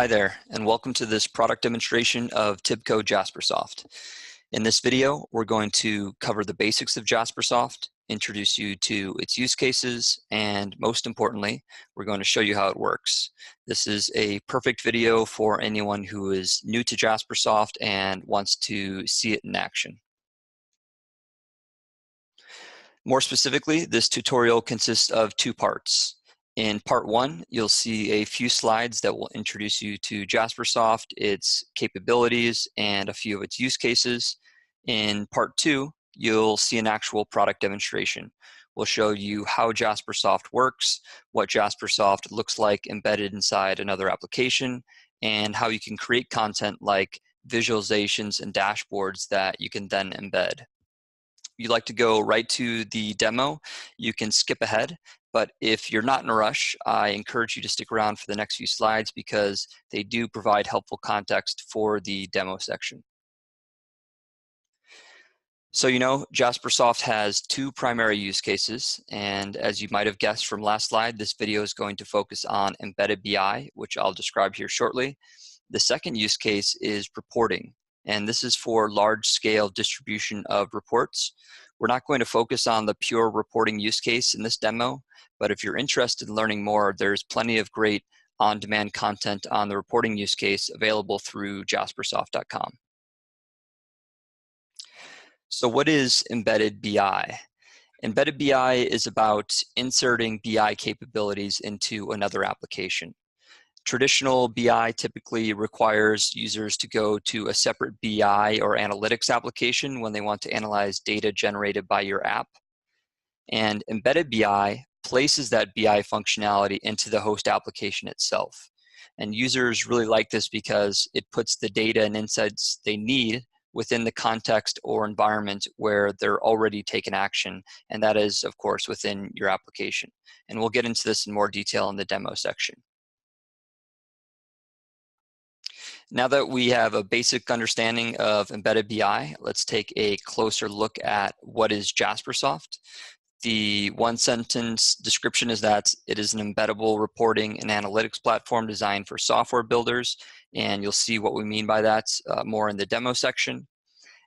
Hi there, and welcome to this product demonstration of TIBCO Jaspersoft. In this video, we're going to cover the basics of Jaspersoft, introduce you to its use cases, and most importantly, we're going to show you how it works. This is a perfect video for anyone who is new to Jaspersoft and wants to see it in action. More specifically, this tutorial consists of two parts. In part one, you'll see a few slides that will introduce you to Jaspersoft, its capabilities, and a few of its use cases. In part two, you'll see an actual product demonstration. We'll show you how Jaspersoft works, what Jaspersoft looks like embedded inside another application, and how you can create content like visualizations and dashboards that you can then embed. You'd like to go right to the demo, you can skip ahead, but if you're not in a rush, I encourage you to stick around for the next few slides because they do provide helpful context for the demo section. So Jaspersoft has two primary use cases, and as you might have guessed from last slide, this video is going to focus on embedded BI, which I'll describe here shortly. The second use case is reporting, and this is for large-scale distribution of reports. We're not going to focus on the pure reporting use case in this demo, but if you're interested in learning more, there's plenty of great on-demand content on the reporting use case available through jaspersoft.com. So what is embedded BI? Embedded BI is about inserting BI capabilities into another application. Traditional BI typically requires users to go to a separate BI or analytics application when they want to analyze data generated by your app. And embedded BI places that BI functionality into the host application itself. And users really like this because it puts the data and insights they need within the context or environment where they're already taking action, and that is, of course, within your application. And we'll get into this in more detail in the demo section. Now that we have a basic understanding of embedded BI, let's take a closer look at what is Jaspersoft. The one-sentence description is that it is an embeddable reporting and analytics platform designed for software builders, and you'll see what we mean by that more in the demo section.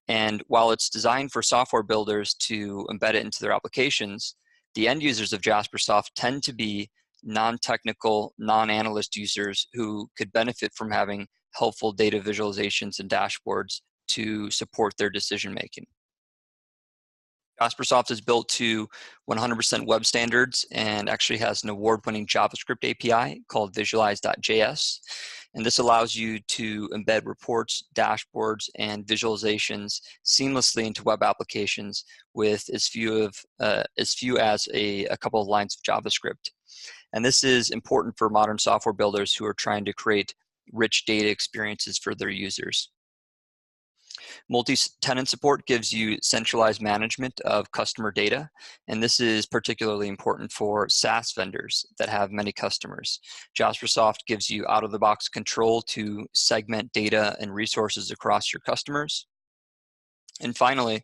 And while it's designed for software builders to embed it into their applications, the end users of Jaspersoft tend to be non-technical, non-analyst users who could benefit from having helpful data visualizations and dashboards to support their decision making. Jaspersoft is built to 100% web standards and actually has an award-winning JavaScript API called visualize.js. And this allows you to embed reports, dashboards, and visualizations seamlessly into web applications with as few as a couple of lines of JavaScript. And this is important for modern software builders who are trying to create rich data experiences for their users. Multi-tenant support gives you centralized management of customer data, and this is particularly important for SaaS vendors that have many customers. Jaspersoft gives you out-of-the-box control to segment data and resources across your customers. And finally,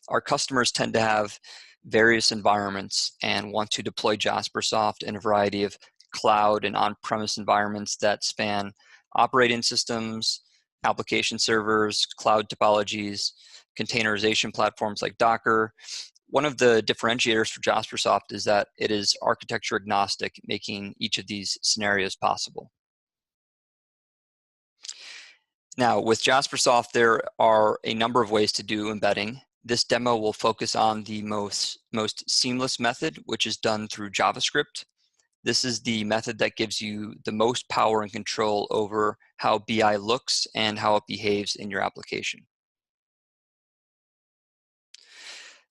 our customers tend to have various environments and want to deploy Jaspersoft in a variety of cloud and on-premise environments that span operating systems, application servers, cloud topologies, containerization platforms like Docker. One of the differentiators for Jaspersoft is that it is architecture agnostic, making each of these scenarios possible. Now, with Jaspersoft, there are a number of ways to do embedding. This demo will focus on the most seamless method, which is done through JavaScript. This is the method that gives you the most power and control over how BI looks and how it behaves in your application.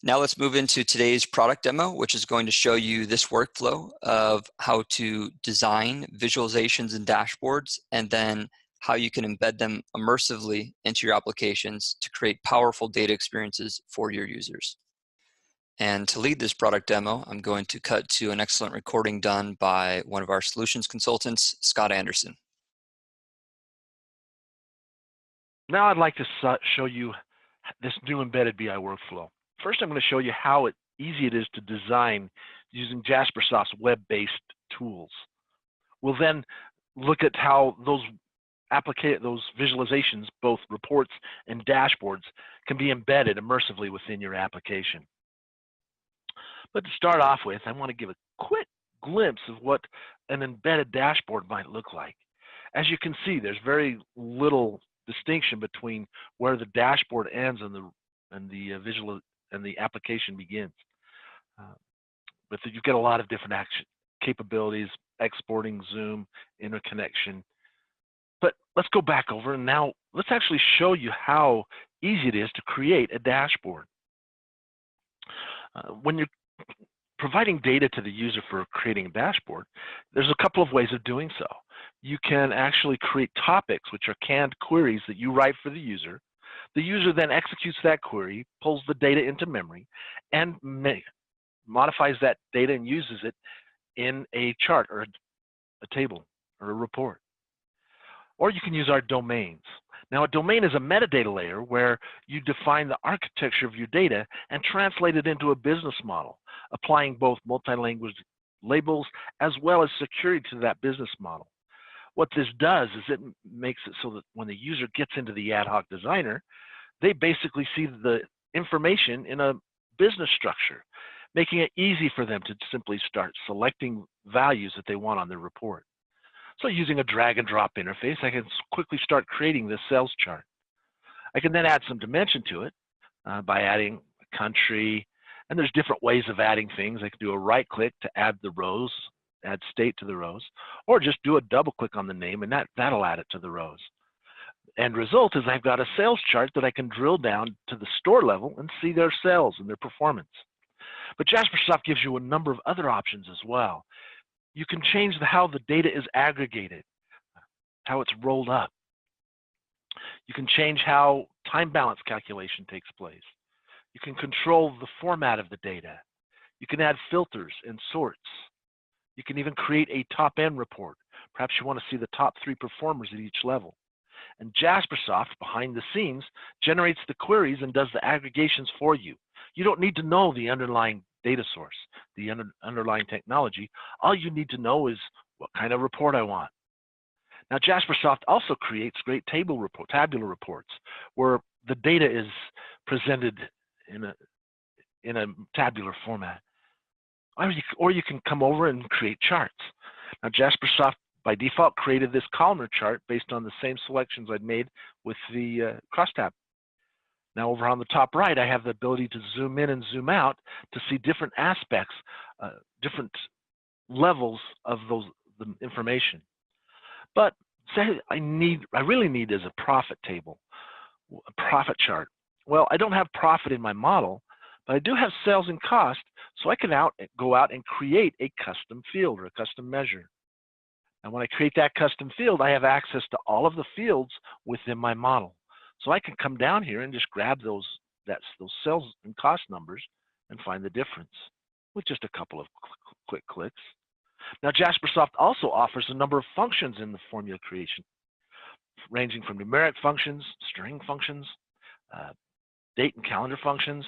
Now let's move into today's product demo, which is going to show you this workflow of how to design visualizations and dashboards, and then how you can embed them immersively into your applications to create powerful data experiences for your users. And to lead this product demo, I'm going to cut to an excellent recording done by one of our solutions consultants, Scott Anderson. Now I'd like to show you this new embedded BI workflow. First, I'm going to show you how easy it is to design using Jaspersoft's web-based tools. We'll then look at how those those visualizations, both reports and dashboards, can be embedded immersively within your application. But to start off with, I want to give a quick glimpse of what an embedded dashboard might look like. As you can see, there's very little distinction between where the dashboard ends and the application begins. But you get a lot of different capabilities, exporting, zoom, interconnection. But let's go back over, and now let's actually show you how easy it is to create a dashboard. When you're providing data to the user for creating a dashboard, there's a couple of ways of doing so. You can actually create topics, which are canned queries that you write for the user. The user then executes that query, pulls the data into memory, and modifies that data and uses it in a chart or a table or a report. Or you can use our domains. Now, a domain is a metadata layer where you define the architecture of your data and translate it into a business model, applying both multi-language labels as well as security to that business model. What this does is it makes it so that when the user gets into the ad hoc designer, they basically see the information in a business structure, making it easy for them to simply start selecting values that they want on their report. So using a drag and drop interface, I can quickly start creating this sales chart. I can then add some dimension to it by adding a country, and there's different ways of adding things. I can do a right click to add the rows, add state to the rows, or just do a double click on the name and that'll add it to the rows. End result is I've got a sales chart that I can drill down to the store level and see their sales and their performance. But Jaspersoft gives you a number of other options as well. You can change how the data is aggregated, how it's rolled up. You can change how time balance calculation takes place. You can control the format of the data. You can add filters and sorts. You can even create a top-end report. Perhaps you want to see the top 3 performers at each level. And Jaspersoft, behind the scenes, generates the queries and does the aggregations for you. You don't need to know the underlying data source, the underlying technology. All you need to know is what kind of report I want. Now, Jaspersoft also creates great tabular reports where the data is presented in a tabular format. Or you can come over and create charts. Now, Jaspersoft by default created this columnar chart based on the same selections I'd made with the crosstab. Now, over on the top right, I have the ability to zoom in and zoom out to see different aspects, different levels of the information. But say I really need is a profit table, a profit chart. Well, I don't have profit in my model, but I do have sales and cost, so I can go out and create a custom field or a custom measure. And when I create that custom field, I have access to all of the fields within my model. So I can come down here and just grab those sales and cost numbers and find the difference with just a couple of quick clicks. Now, Jaspersoft also offers a number of functions in the formula creation, ranging from numeric functions, string functions, date and calendar functions.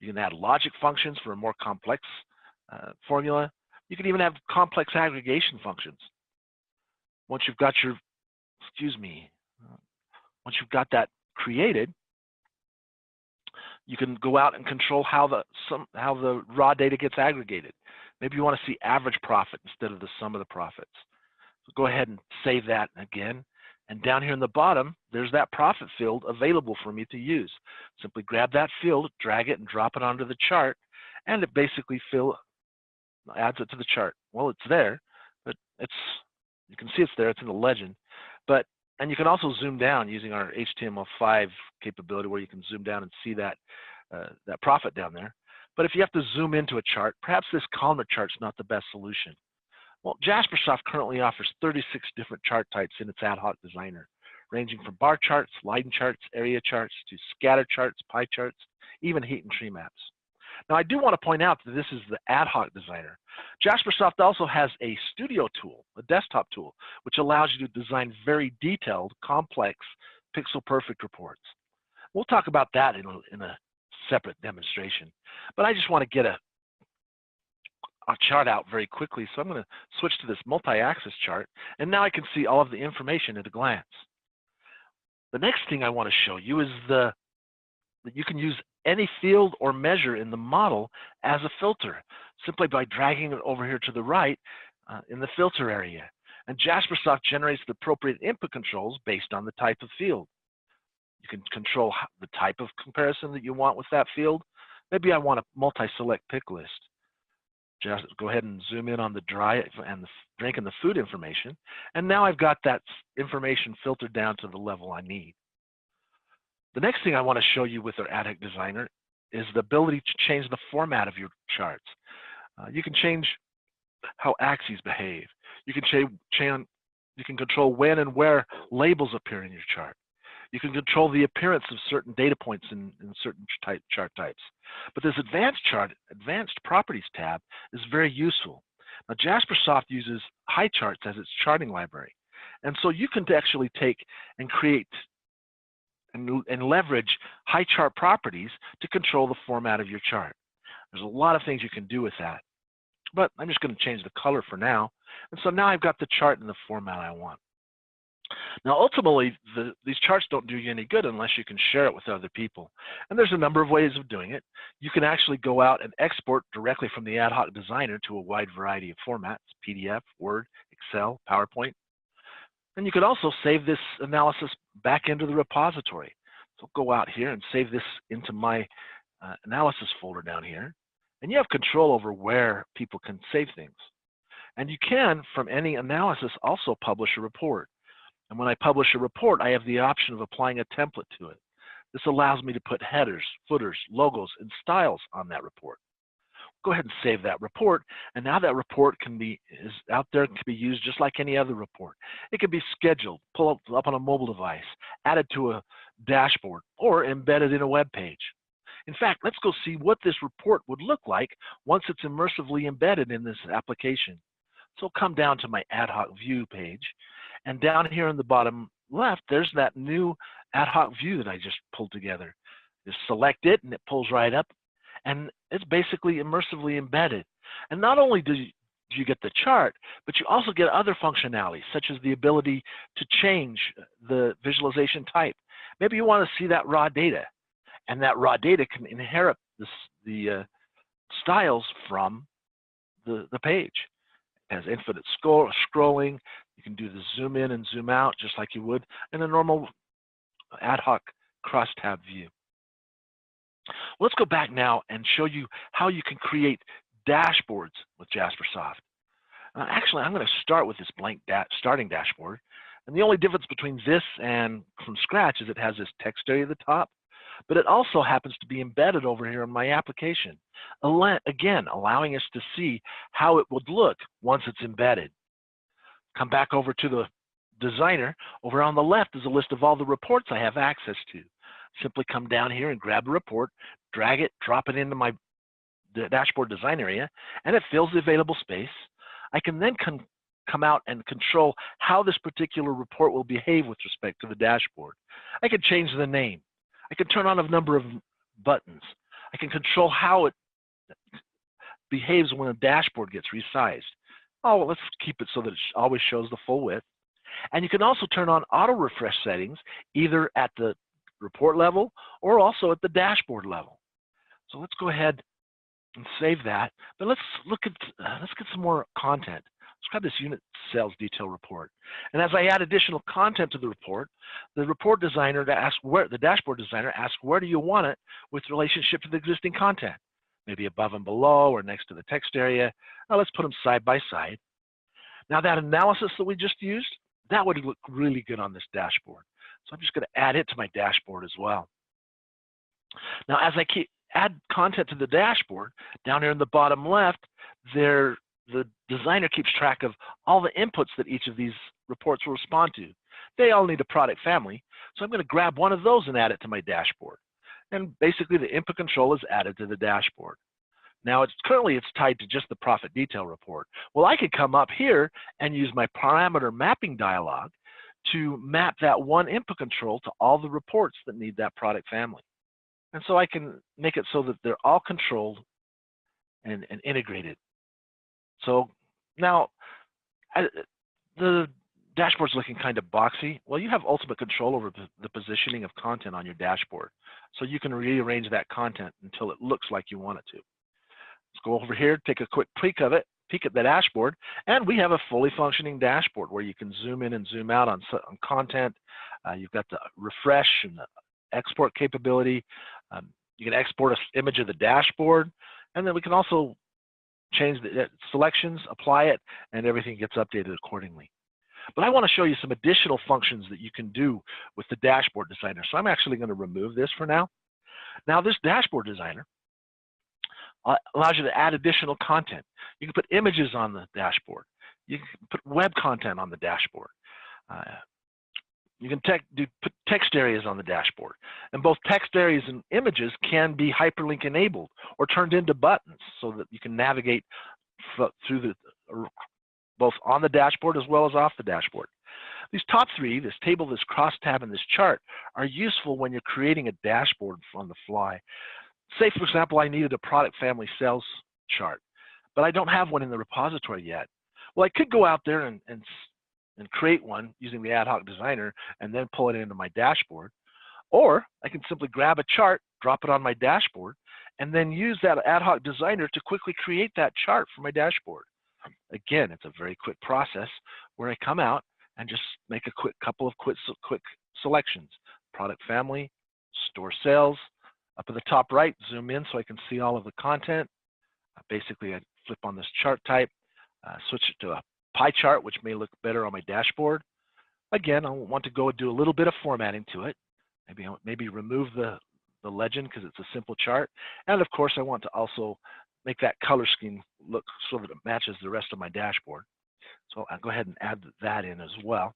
You can add logic functions for a more complex formula. You can even have complex aggregation functions. Once you've got once you've got that created, you can go out and control how the raw data gets aggregated. Maybe you want to see average profit instead of the sum of the profits. So go ahead and save that again. And down here in the bottom, there's that profit field available for me to use. Simply grab that field, drag it, and drop it onto the chart, and it basically adds it to the chart. Well, it's there, but you can see it's there. It's in the legend. And you can also zoom down using our HTML5 capability, where you can zoom down and see that profit down there. But if you have to zoom into a chart, perhaps this columnar chart's not the best solution. Well, Jaspersoft currently offers 36 different chart types in its ad hoc designer, ranging from bar charts, line charts, area charts, to scatter charts, pie charts, even heat and tree maps. Now, I do want to point out that this is the ad hoc designer. Jaspersoft also has a studio tool, a desktop tool, which allows you to design very detailed, complex, pixel-perfect reports. We'll talk about that in a separate demonstration. But I just want to get a chart out very quickly, so I'm going to switch to this multi-axis chart, and now I can see all of the information at a glance. The next thing I want to show you is that you can use any field or measure in the model as a filter, simply by dragging it over here to the right in the filter area. And Jaspersoft generates the appropriate input controls based on the type of field. You can control the type of comparison that you want with that field. Maybe I want a multi-select pick list. Just go ahead and zoom in on the dry and the drink and the food information. And now I've got that information filtered down to the level I need. The next thing I want to show you with our ad hoc designer is the ability to change the format of your charts. You can change how axes behave. You can control when and where labels appear in your chart. You can control the appearance of certain data points in certain chart types. But this advanced properties tab is very useful. Now, Jaspersoft uses high charts as its charting library. And so you can actually take and create and leverage high chart properties to control the format of your chart. There's a lot of things you can do with that. But I'm just going to change the color for now. And so now I've got the chart in the format I want. Now, ultimately, these charts don't do you any good unless you can share it with other people. And there's a number of ways of doing it. You can actually go out and export directly from the ad hoc designer to a wide variety of formats: PDF, Word, Excel, PowerPoint. And you can also save this analysis back into the repository. So go out here and save this into my analysis folder down here. And you have control over where people can save things. And you can, from any analysis, also publish a report. And when I publish a report, I have the option of applying a template to it. This allows me to put headers, footers, logos, and styles on that report. Go ahead and save that report, and now that report is out there and can be used just like any other report. It can be scheduled, pull up on a mobile device, added to a dashboard, or embedded in a web page. In fact, let's go see what this report would look like once it's immersively embedded in this application. So come down to my ad hoc view page, and down here in the bottom left, there's that new ad hoc view that I just pulled together. Just select it, and it pulls right up, and it's basically immersively embedded. And not only do you get the chart, but you also get other functionality, such as the ability to change the visualization type. Maybe you want to see that raw data, and that raw data can inherit the styles from the page. It has infinite scrolling. You can do the zoom in and zoom out just like you would in a normal ad hoc crosstab view. Let's go back now and show you how you can create dashboards with Jaspersoft. Actually, I'm going to start with this blank starting dashboard. And the only difference between this and from scratch is it has this text area at the top, but it also happens to be embedded over here in my application. Again, allowing us to see how it would look once it's embedded. Come back over to the designer. Over on the left is a list of all the reports I have access to. Simply come down here and grab a report, drag it, drop it into the dashboard design area, and it fills the available space. I can then come out and control how this particular report will behave with respect to the dashboard. I can change the name. I can turn on a number of buttons. I can control how it behaves when a dashboard gets resized. Oh, well, let's keep it so that it always shows the full width. And you can also turn on auto refresh settings either at the report level or also at the dashboard level. So let's go ahead and save that. But let's get some more content. Let's grab this unit sales detail report. And as I add additional content to the report designer the dashboard designer asks, where do you want it with relationship to the existing content? Maybe above and below or next to the text area. Now let's put them side by side. Now that analysis that we just used, that would look really good on this dashboard. So I'm just going to add it to my dashboard as well. Now as I add content to the dashboard, down here in the bottom left, the designer keeps track of all the inputs that each of these reports will respond to. They all need a product family, so I'm going to grab one of those and add it to my dashboard. And basically the input control is added to the dashboard. Now currently it's tied to just the profit detail report. Well, I could come up here and use my parameter mapping dialog to map that one input control to all the reports that need that product family. And so I can make it so that they're all controlled and integrated. So now the dashboard's looking kind of boxy. Well, you have ultimate control over the positioning of content on your dashboard. So you can rearrange that content until it looks like you want it to. Let's go over here, take a quick peek at the dashboard, and we have a fully functioning dashboard where you can zoom in and zoom out on content. You've got the refresh and the export capability. You can export an image of the dashboard, and then we can also change the selections, apply it, and everything gets updated accordingly. But I want to show you some additional functions that you can do with the dashboard designer. So I'm actually going to remove this for now. Now this dashboard designer allows you to add additional content. You can put images on the dashboard. You can put web content on the dashboard. You can put text areas on the dashboard. And both text areas and images can be hyperlink enabled or turned into buttons so that you can navigate through both on the dashboard as well as off the dashboard. These top three, this table, this crosstab, and this chart, are useful when you're creating a dashboard on the fly. Say, for example, I needed a product family sales chart, but I don't have one in the repository yet. Well, I could go out there and create one using the ad hoc designer and then pull it into my dashboard. Or I can simply grab a chart, drop it on my dashboard, and then use that ad hoc designer to quickly create that chart for my dashboard. Again, it's a very quick process where I come out and just make a couple of quick selections. Product family, store sales. Up at the top right, zoom in so I can see all of the content. Basically, I flip on this chart type, switch it to a pie chart, which may look better on my dashboard. Again, I want to go and do a little bit of formatting to it. Maybe remove the legend because it's a simple chart. And of course, I want to also make that color scheme look so that it matches the rest of my dashboard. So I'll go ahead and add that in as well.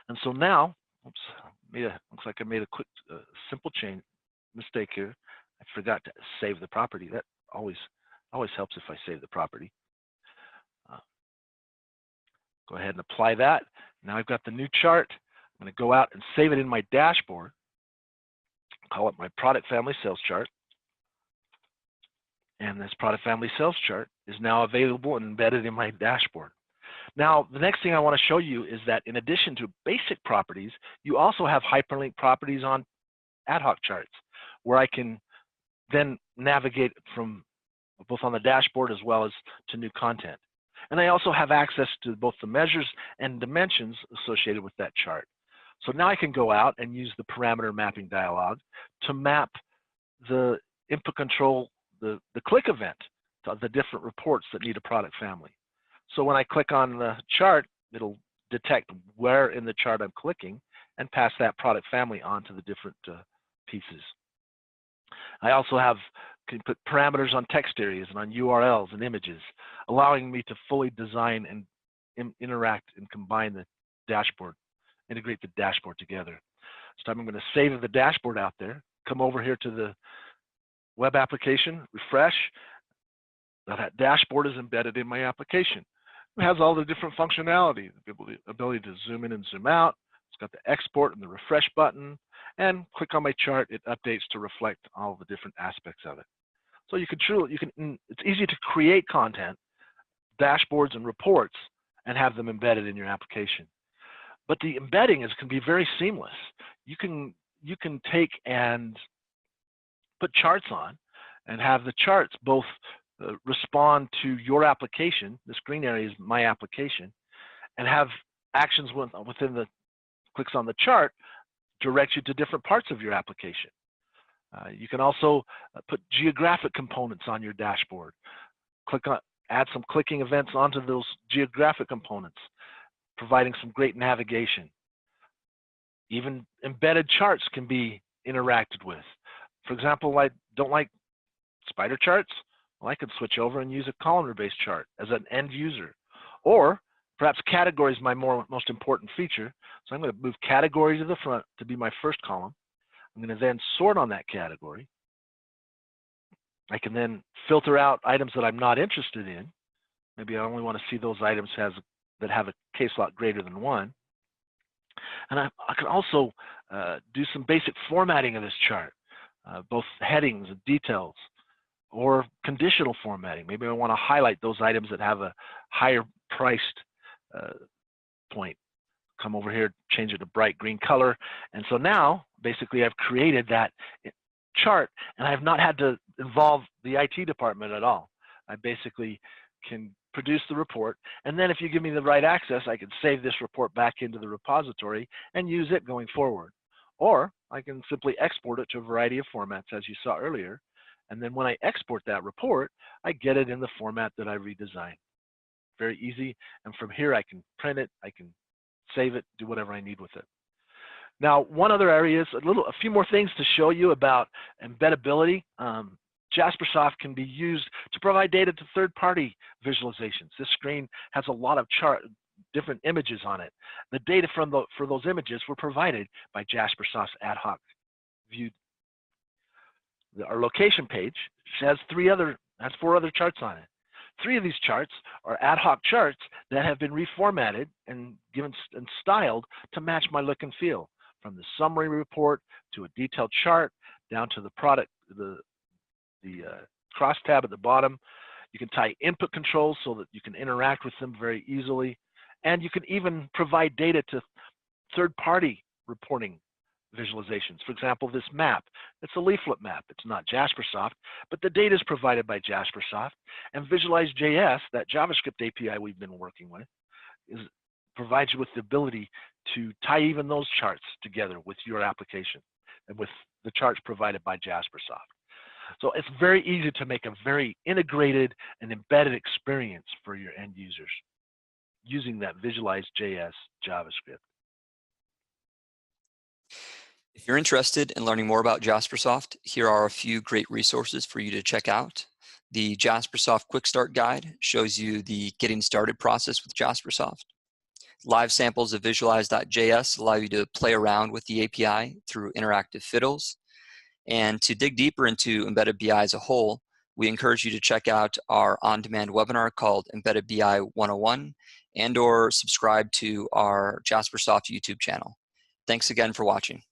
And so now, looks like I made a quick, simple mistake here. I forgot to save the property. That always helps if I save the property. Go ahead and apply that. Now I've got the new chart. I'm going to go out and save it in my dashboard. Call it my product family sales chart. And this product family sales chart is now available and embedded in my dashboard. Now, the next thing I want to show you is that in addition to basic properties, you also have hyperlink properties on ad hoc charts, where I can then navigate from both on the dashboard as well as to new content. And I also have access to both the measures and dimensions associated with that chart. So now I can go out and use the parameter mapping dialog to map the input control, the click event to the different reports that need a product family. So when I click on the chart, it'll detect where in the chart I'm clicking and pass that product family onto the different pieces. I also can put parameters on text areas and on URLs and images, allowing me to fully design and interact and combine the dashboard, integrate the dashboard together. So I'm going to save the dashboard out there, come over here to the web application, refresh. Now that dashboard is embedded in my application. It has all the different functionality, the ability to zoom in and zoom out. It's got the export and the refresh button, and click on my chart, it updates to reflect all the different aspects of it. So it's easy to create content, dashboards and reports, and have them embedded in your application. But the embedding can be very seamless. You can take and put charts on and have the charts both respond to your application. This green area is my application, and have actions within the clicks on the chart direct you to different parts of your application. You can also put geographic components on your dashboard. Add some clicking events onto those geographic components, providing some great navigation. Even embedded charts can be interacted with. For example, I don't like spider charts. Well, I could switch over and use a columnar-based chart as an end user. Or perhaps category is my most important feature. So I'm going to move category to the front to be my first column. I'm going to then sort on that category. I can then filter out items that I'm not interested in. Maybe I only want to see those items that have a case lot greater than 1. And I can also do some basic formatting of this chart, both headings and details, or conditional formatting. Maybe I want to highlight those items that have a higher priced point. Come over here, change it to bright green color. And so now, basically, I've created that chart, and I have not had to involve the IT department at all. I basically can produce the report, and then if you give me the right access, I can save this report back into the repository and use it going forward. Or I can simply export it to a variety of formats, as you saw earlier, and then when I export that report, I get it in the format that I redesigned. Very easy, and from here I can print it, I can save it, do whatever I need with it. Now, one other area is a few more things to show you about embeddability. Jaspersoft can be used to provide data to third-party visualizations. This screen has a lot of different images on it. The data for those images were provided by Jaspersoft's ad hoc view. Our location page has 4 other charts on it. 3 of these charts are ad hoc charts that have been reformatted and given and styled to match my look and feel, from the summary report to a detailed chart down to the product, the cross tab at the bottom. You can tie input controls so that you can interact with them very easily, and you can even provide data to third-party reporting visualizations. For example, this map, it's a leaflet map. It's not Jaspersoft, but the data is provided by Jaspersoft, and Visualize.js, that JavaScript API we've been working with, provides you with the ability to tie even those charts together with your application and with the charts provided by Jaspersoft. So it's very easy to make a very integrated and embedded experience for your end users using that Visualize.js JavaScript. If you're interested in learning more about Jaspersoft, here are a few great resources for you to check out. The Jaspersoft Quick Start Guide shows you the getting started process with Jaspersoft. Live samples of Visualize.js allow you to play around with the API through interactive fiddles. And to dig deeper into Embedded BI as a whole, we encourage you to check out our on-demand webinar called Embedded BI 101 and/or subscribe to our Jaspersoft YouTube channel. Thanks again for watching.